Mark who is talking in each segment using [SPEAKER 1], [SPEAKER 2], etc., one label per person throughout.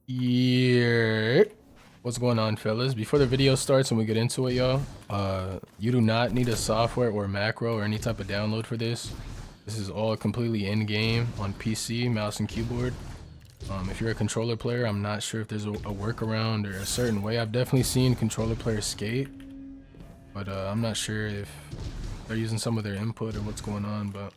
[SPEAKER 1] Yeah. What's going on, fellas? Before the video starts and we get into it, y'all, you do not need a software or macro or any type of download for this. This is all completely in-game on PC, mouse and keyboard. If you're a controller player, I'm not sure if there's a workaround or a certain way. I've definitely seen controller players skate, but I'm not sure if they're using some of their input or what's going on, but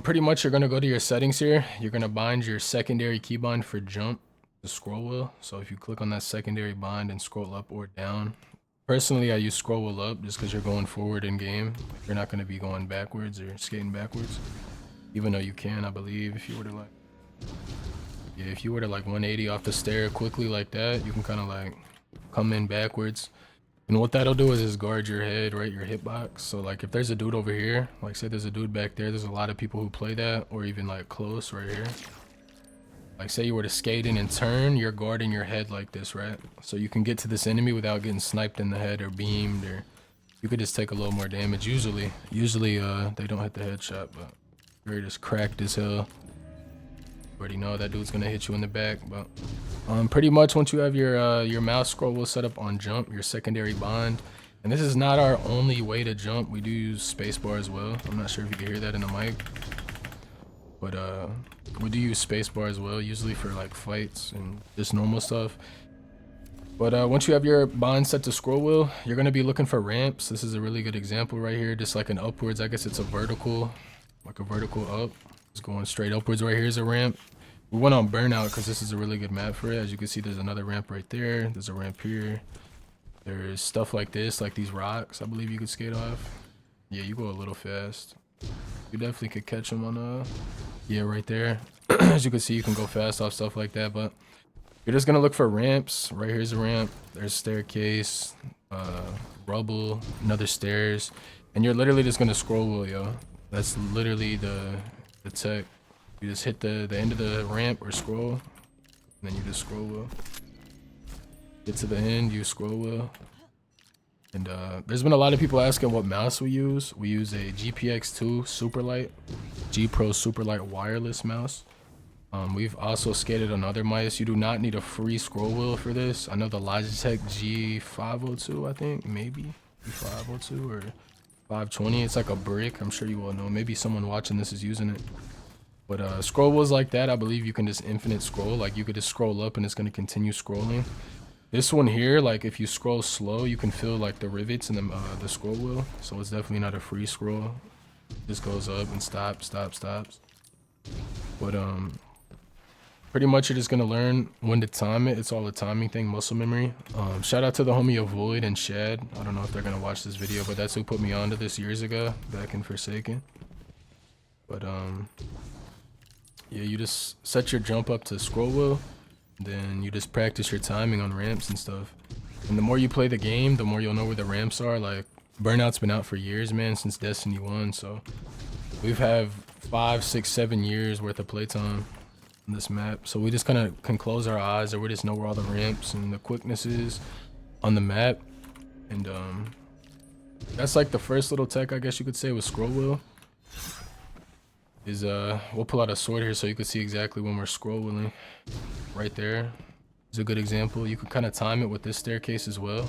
[SPEAKER 1] pretty much you're gonna go to your settings here. You're gonna bind your secondary keybind for jump, the scroll wheel. So if you click on that secondary bind and scroll up or down. Personally, I use scroll wheel up just because you're going forward in game. You're not gonna be going backwards or skating backwards. Even though you can, I believe, if you were to like, yeah, if you were to like 180 off the stair quickly like that, you can kind of like come in backwards. And what that'll do is just guard your head, right? Your hitbox. So like if there's a dude over here, like say there's a dude back there, there's a lot of people who play that, or even like close right here. Like say you were to skate in and turn, you're guarding your head like this, right? So you can get to this enemy without getting sniped in the head or beamed, or you could just take a little more damage. Usually they don't hit the headshot, but you're just cracked as hell. Already know that dude's gonna hit you in the back, but pretty much once you have your mouse scroll wheel set up on jump, your secondary bind, and this is not our only way to jump. We do use spacebar as well. I'm not sure if you can hear that in the mic, but we do use spacebar as well, usually for like fights and just normal stuff. But once you have your bind set to scroll wheel, you're gonna be looking for ramps. This is a really good example right here, just like an upwards. I guess it's a vertical, like a vertical up. It's going straight upwards. Right here is a ramp. We went on burnout because this is a really good map for it. As you can see, there's another ramp right there. There's a ramp here. There's stuff like this, like these rocks. I believe you could skate off. Yeah, you go a little fast. You definitely could catch them on yeah, right there. As you can see, you can go fast off stuff like that. But you're just gonna look for ramps. Right here's a ramp. There's staircase, rubble, another stairs, and you're literally just gonna scroll wheel, yo. That's literally the tech. You just hit the end of the ramp or scroll, and then you just scroll wheel. Get to the end, you scroll wheel. And there's been a lot of people asking what mouse we use. We use a GPX2 Superlight, G Pro Superlight wireless mouse. We've also skated on other mice. You do not need a free scroll wheel for this. I know the Logitech G502, I think, maybe G502 or 520. It's like a brick. I'm sure you all know. Maybe someone watching this is using it. But scroll wheels like that, I believe you can just infinite scroll. Like you could just scroll up and it's going to continue scrolling. This one here, like if you scroll slow, you can feel like the rivets in the scroll wheel. So it's definitely not a free scroll. It just goes up and stops. But pretty much you're just gonna learn when to time it. It's all a timing thing, muscle memory. Shout out to the homie Avoid and Shad. I don't know if they're gonna watch this video, but that's who put me onto this years ago, back in Forsaken. But yeah, you just set your jump up to scroll wheel, then you just practice your timing on ramps and stuff. And the more you play the game, the more you'll know where the ramps are. Like Burnout's been out for years, man, since Destiny 1. So we've have 5, 6, 7 years worth of playtime on this map. So we just kind of can close our eyes, or we just know where all the ramps and the quickness is on the map. And that's like the first little tech, I guess you could say, with scroll wheel. Is we'll pull out a sword here so you can see exactly when we're scroll wheeling. Right there is a good example. You can kind of time it with this staircase as well.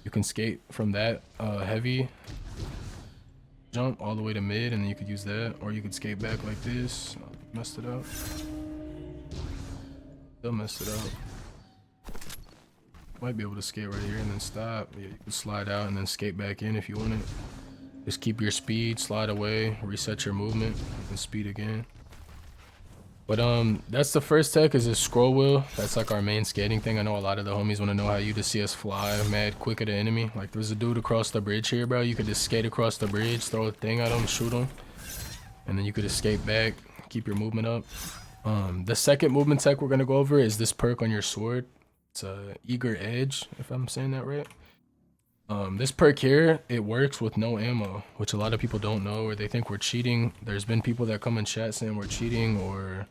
[SPEAKER 1] You can skate from that heavy jump all the way to mid, and then you could use that, or you could skate back like this. Messed it up. Still messed it up. Might be able to skate right here and then stop. Yeah, you can slide out and then skate back in if you want it. Just keep your speed, slide away, reset your movement, and speed again. But that's the first tech, is this scroll wheel. That's like our main skating thing. I know a lot of the homies want to know how you just see us fly mad quick at the enemy. Like there's a dude across the bridge here, bro. You could just skate across the bridge, throw a thing at him, shoot him, and then you could escape back, keep your movement up. The second movement tech we're gonna go over is this perk on your sword. It's a Eager Edge, if I'm saying that right. This perk here, it works with no ammo, which a lot of people don't know, or they think we're cheating. There's been people that come in chat saying we're cheating, or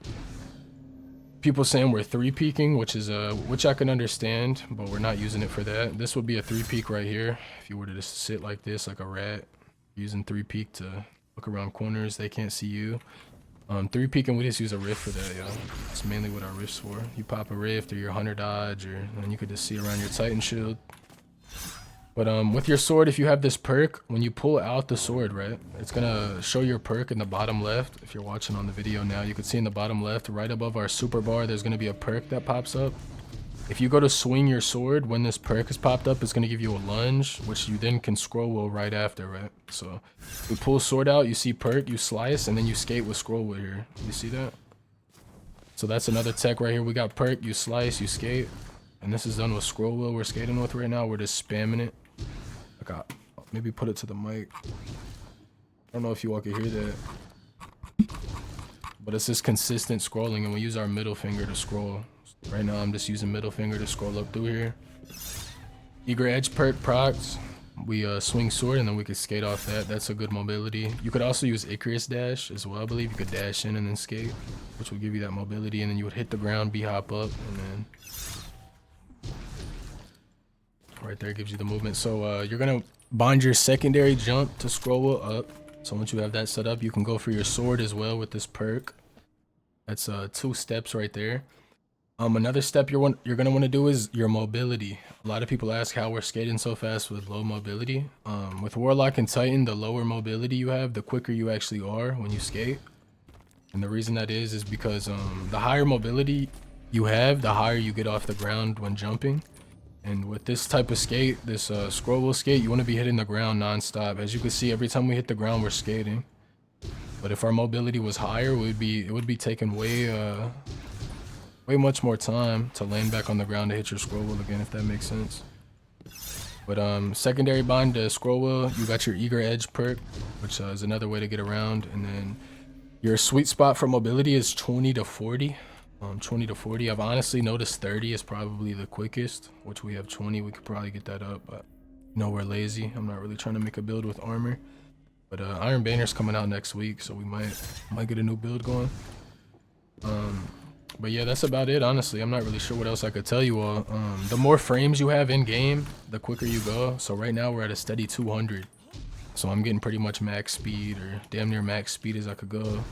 [SPEAKER 1] people saying we're 3-peeking, which I can understand, but we're not using it for that. This would be a 3-peek right here. If you were to just sit like this, like a rat, using 3-peek to look around corners, they can't see you. Three peeking, we just use a rift for that, yo. That's mainly what our rift's for. You pop a rift or your hunter dodge, or and you could just see around your Titan shield. But with your sword, if you have this perk, when you pull out the sword, right, it's gonna show your perk in the bottom left. If you're watching on the video now, you can see in the bottom left, right above our super bar, there's gonna be a perk that pops up. If you go to swing your sword, when this perk is popped up, it's gonna give you a lunge, which you then can scroll wheel right after, right? So you pull sword out, you see perk, you slice, and then you skate with scroll wheel here. You see that? So that's another tech right here. We got perk, you slice, you skate. And this is done with scroll wheel we're skating with right now. We're just spamming it. Like, maybe put it to the mic. I don't know if you all can hear that. But it's just consistent scrolling, and we use our middle finger to scroll. Right now, I'm just using middle finger to scroll up through here. Eager edge perk procs. We swing sword, and then we could skate off that. That's a good mobility. You could also use Icarus dash as well, I believe. You could dash in and then skate, which will give you that mobility, and then you would hit the ground, B-hop up, and then right there gives you the movement. So you're gonna bind your secondary jump to scroll wheel up. So once you have that set up, you can go for your sword as well with this perk. That's 2 steps right there. Another step you're gonna want to do is your mobility. A lot of people ask how we're skating so fast with low mobility. With Warlock and Titan, the lower mobility you have, the quicker you actually are when you skate. And the reason that is because the higher mobility you have, the higher you get off the ground when jumping. And with this type of skate, this scroll wheel skate, you want to be hitting the ground non-stop. As you can see, every time we hit the ground, we're skating. But if our mobility was higher, it would be taking way much more time to land back on the ground to hit your scroll wheel again, if that makes sense. But secondary bind to scroll wheel, you got your eager edge perk, which is another way to get around. And then your sweet spot for mobility is 20 to 40. 20 to 40. I've honestly noticed 30 is probably the quickest, which we have 20. We could probably get that up, but you know, we're lazy. I'm not really trying to make a build with armor. But Iron Banner's coming out next week, so we might get a new build going. But yeah, that's about it, honestly. I'm not really sure what else I could tell you all. The more frames you have in game, the quicker you go. So right now we're at a steady 200. So I'm getting pretty much max speed, or damn near max speed as I could go.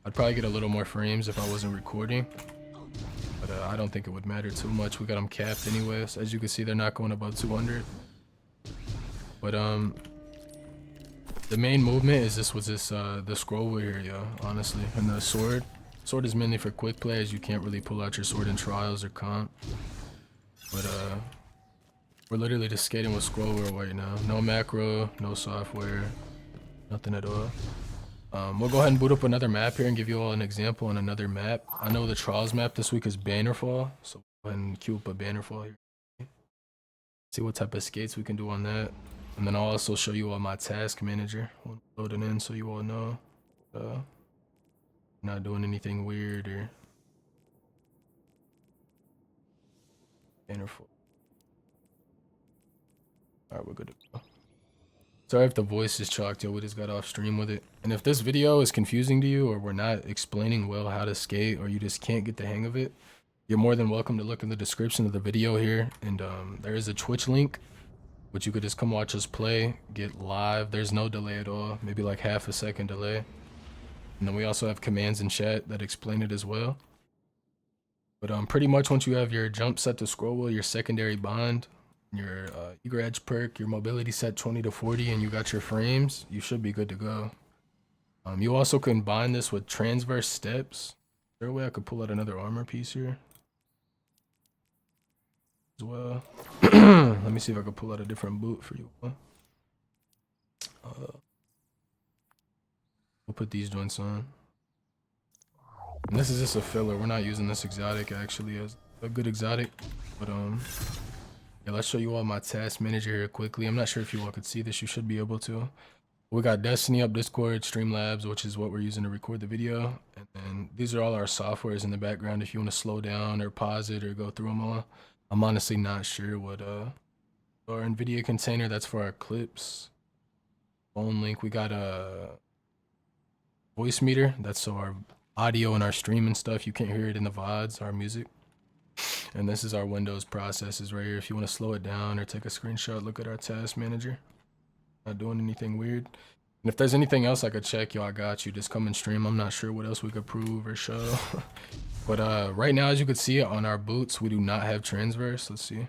[SPEAKER 1] I'd probably get a little more frames if I wasn't recording, but I don't think it would matter too much. We got them capped anyways. As you can see, they're not going above 200. But the main movement is the scroll wheel here, yo, honestly. And the sword is mainly for quick play, as you can't really pull out your sword in trials or comp. But we're literally just skating with scroll wheel right now. No macro, no software, nothing at all. We'll go ahead and boot up another map here and give you all an example on another map. I know the trials map this week is Bannerfall, so go ahead and queue up a Bannerfall here. See what type of skates we can do on that. And then I'll also show you all my task manager when loading in, so you all know not doing anything weird or Bannerfall. Alright, we're good to go. Sorry if the voice is chalked, yo, we just got off stream with it. And if this video is confusing to you, or we're not explaining well how to skate, or you just can't get the hang of it, you're more than welcome to look in the description of the video here. And there is a Twitch link, which you could just come watch us play, get live. There's no delay at all, maybe like half a second delay. And then we also have commands in chat that explain it as well. But pretty much once you have your jump set to scroll wheel, your secondary bond, your eager edge perk, your mobility set 20 to 40, and you got your frames, you should be good to go. You also combine this with transverse steps. Is there a way I could pull out another armor piece here as well? Let me see if I can pull out a different boot for you. We'll put these joints on. And this is just a filler. We're not using this exotic actually as a good exotic, but yeah, let's show you all my task manager here quickly. I'm not sure if you all could see this. You should be able to. We got Destiny up, Discord, Streamlabs, which is what we're using to record the video. And then these are all our softwares in the background if you want to slow down or pause it or go through them all. I'm honestly not sure what our NVIDIA container, that's for our clips. Phone link, we got a voice meter, that's so our audio and our stream and stuff, you can't hear it in the VODs, our music. And this is our Windows processes right here. If you want to slow it down or take a screenshot, look at our task manager. Not doing anything weird. And if there's anything else I could check, yo, I got you. Just come and stream. I'm not sure what else we could prove or show. But right now, as you can see on our boots, we do not have transverse. Let's see.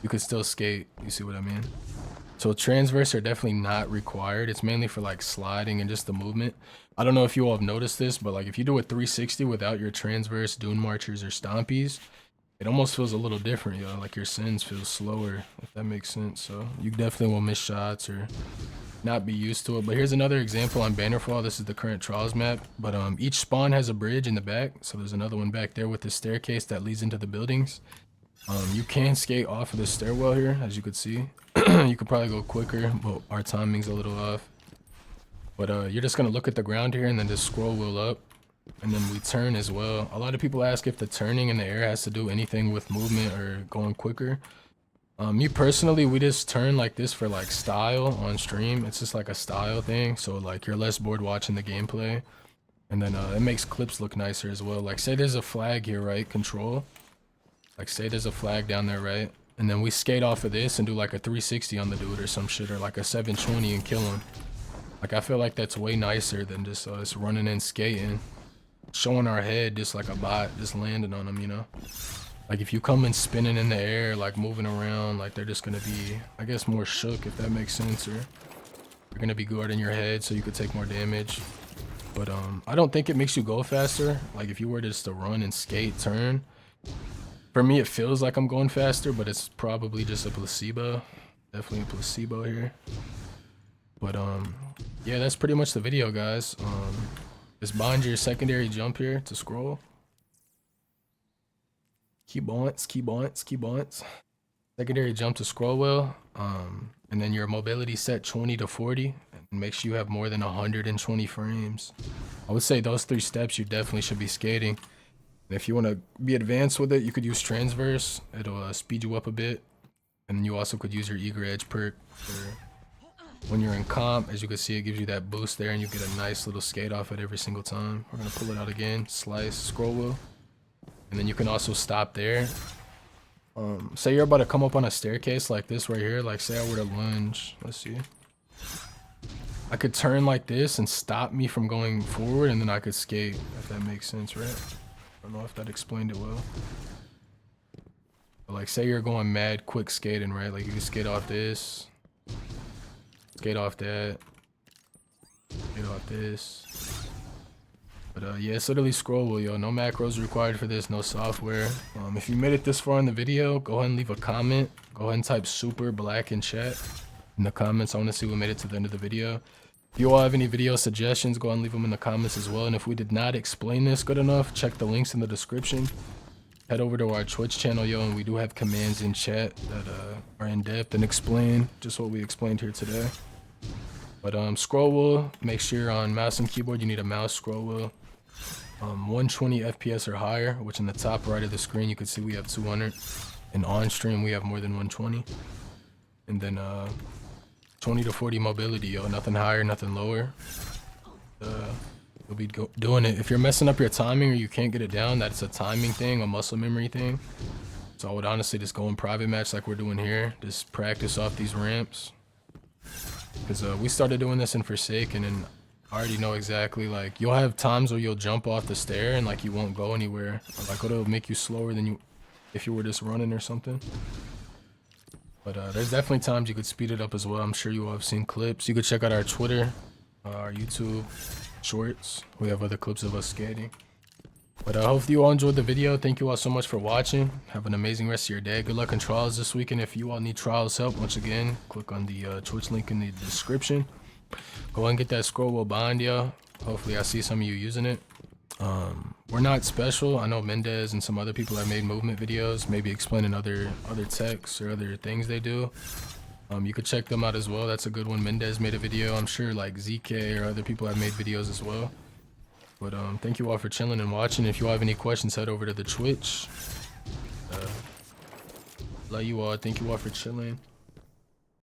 [SPEAKER 1] You could still skate. You see what I mean? So transverse are definitely not required. It's mainly for like sliding and just the movement. I don't know if you all have noticed this, but like if you do a 360 without your transverse, dune marchers, or stompies, it almost feels a little different, yo. Like your sends feel slower, if that makes sense. So you definitely will miss shots or not be used to it. But here's another example on Bannerfall. This is the current trials map, but each spawn has a bridge in the back. So there's another one back there with the staircase that leads into the buildings. You can skate off of the stairwell here, as you could see. You could probably go quicker, but our timing's a little off. But you're just gonna look at the ground here and then just scroll wheel up, and then we turn as well. A lot of people ask if the turning in the air has to do anything with movement or going quicker. Me personally, we just turn like this for like style on stream. It's just like a style thing, so like you're less bored watching the gameplay, and then it makes clips look nicer as well. Like say there's a flag here, right? Control. Like say there's a flag down there, right? And then we skate off of this and do like a 360 on the dude or some shit, or like a 720 and kill him. Like I feel like that's way nicer than just us running and skating, showing our head just like a bot, just landing on them, you know? Like if you come in spinning in the air, like moving around, like they're just gonna be, I guess, more shook, if that makes sense, or you're gonna be guarding your head so you could take more damage. But I don't think it makes you go faster. Like if you were just to run and skate, turn, for me it feels like I'm going faster, but it's probably just a placebo. Definitely a placebo here. But yeah, that's pretty much the video, guys. Just bind your secondary jump here to scroll. Key points. Secondary jump to scroll wheel. And then your mobility set 20 to 40. And make sure you have more than 120 frames. I would say those 3 steps you definitely should be skating. And if you want to be advanced with it, you could use transverse. It'll speed you up a bit. And you also could use your eager edge perk for when you're in comp. As you can see, it gives you that boost there, and you get a nice little skate off it every single time. We're gonna pull it out again, slice, scroll wheel. And then you can also stop there. Say you're about to come up on a staircase like this right here. Like say I were to lunge. Let's see. I could turn like this and stop me from going forward, and then I could skate, if that makes sense, right? I don't know if that explained it well. But like say you're going mad quick skating, right? Like you can skate off this, skate off that, skate off this. But yeah, it's literally scroll wheel, yo. No macros required for this, no software. If you made it this far in the video, go ahead and leave a comment. Go ahead and type super black in chat in the comments. I want to see who made it to the end of the video. If you all have any video suggestions, go ahead and leave them in the comments as well. And if we did not explain this good enough, check the links in the description. Head over to our Twitch channel, yo, and we do have commands in chat that are in depth and explain just what we explained here today. But scroll wheel, make sure on mouse and keyboard you need a mouse scroll wheel. 120 FPS or higher, which in the top right of the screen you can see we have 200, and on stream we have more than 120. And then 20 to 40 mobility, yo, nothing higher, nothing lower. You'll be doing it. If you're messing up your timing or you can't get it down, that's a timing thing, a muscle memory thing. So I would honestly just go in private match like we're doing here. Just practice off these ramps. Because we started doing this in Forsaken, and I already know exactly, like, you'll have times where you'll jump off the stair and like you won't go anywhere. Or, like it'll make you slower than you if you were just running or something. But there's definitely times you could speed it up as well. I'm sure you all have seen clips. You could check out our Twitter, our YouTube shorts. We have other clips of us skating. But I hope you all enjoyed the video. Thank you all so much for watching. Have an amazing rest of your day. Good luck in trials this weekend. If you all need trials help, once again, click on the Twitch link in the description. Go ahead and get that scroll wheel behind you. Hopefully I see some of you using it. We're not special. I know Mendez and some other people have made movement videos, maybe explaining other techs or other things they do. You could check them out as well. That's a good one. Mendez made a video. I'm sure like ZK or other people have made videos as well. But thank you all for chilling and watching. If you all have any questions, head over to the Twitch. Love you all. Thank you all for chilling.